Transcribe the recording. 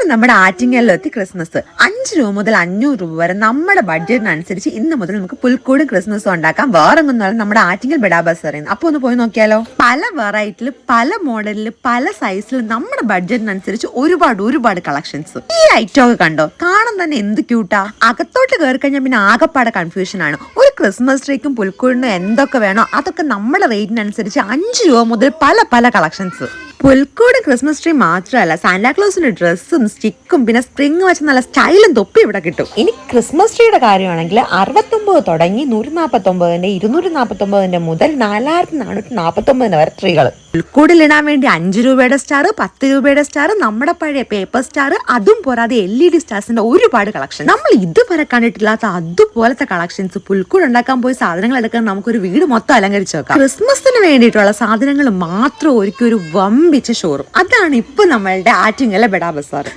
നമ്മുടെ ആറ്റിങ്ങലിലെത്തി ക്രിസ്മസ് 5 രൂപ മുതൽ 500 രൂപ വരെ നമ്മുടെ ബഡ്ജറ്റിനനുസരിച്ച് ഇന്ന് മുതൽ നമുക്ക് പുൽക്കൂടും ക്രിസ്മസും ഉണ്ടാക്കാം. വേറെങ്ങൊന്നും നമ്മുടെ ആറ്റിങ്ങൽ ബെഡാ ബസാർ. അപ്പൊ ഒന്ന് പോയി നോക്കിയാലോ. പല വെറൈറ്റിയിൽ, പല മോഡലിൽ, പല സൈസിൽ നമ്മുടെ ബഡ്ജറ്റിനനുസരിച്ച് ഒരുപാട് കളക്ഷൻസ്. ഈ ഐറ്റം ഒക്കെ കണ്ടോ? കാണാൻ തന്നെ എന്ത് ക്യൂട്ടാ. അകത്തോട്ട് കയറി കഴിഞ്ഞാൽ പിന്നെ ആകെപ്പാടെ കൺഫ്യൂഷൻ ആണ്. ഒരു ക്രിസ്മസ് ട്രീക്കും പുൽക്കൂടിനും എന്തൊക്കെ വേണോ അതൊക്കെ നമ്മുടെ റേറ്റിനനുസരിച്ച് 5 രൂപ മുതൽ പല കളക്ഷൻസ്. പുൽക്കൂട് ക്രിസ്മസ് ട്രീ മാത്രമല്ല, സാന്റാക്ലോസിന്റെ ഡ്രസ്സും സ്റ്റിക്കും പിന്നെ സ്പ്രിങ് വെച്ച നല്ല സ്റ്റൈലും തൊപ്പി ഇവിടെ കിട്ടും. ഇനി ക്രിസ്മസ് ട്രീയുടെ കാര്യമാണെങ്കിൽ 69 തുടങ്ങി 149, 249 മുതൽ 4449 വരെ ട്രീകൾ. പുൽക്കൂടിൽ ഇടാൻ വേണ്ടി 5 രൂപയുടെ സ്റ്റാർ, 10 രൂപയുടെ സ്റ്റാർ, നമ്മുടെ പഴയ പേപ്പർ സ്റ്റാർ, അതും പോരാതെ LED സ്റ്റാർസിന്റെ ഒരുപാട് കളക്ഷൻ. നമ്മൾ ഇതുവരെ കണ്ടിട്ടില്ലാത്ത അതുപോലത്തെ കളക്ഷൻസ്. പുൽക്കൂട് ഉണ്ടാക്കാൻ പോയി സാധനങ്ങൾ എടുക്കാൻ നമുക്കൊരു വീട് മൊത്തം അലങ്കരിച്ചു വെക്കാം. ക്രിസ്മസിന് വേണ്ടിയിട്ടുള്ള സാധനങ്ങൾ മാത്രം ഒരുക്കി ഒരു വമ്പിച്ച ഷോറും. അതാണ് ഇപ്പൊ നമ്മളുടെ ആറ്റിങ്ങലെ ബെഡാ ബസാർ.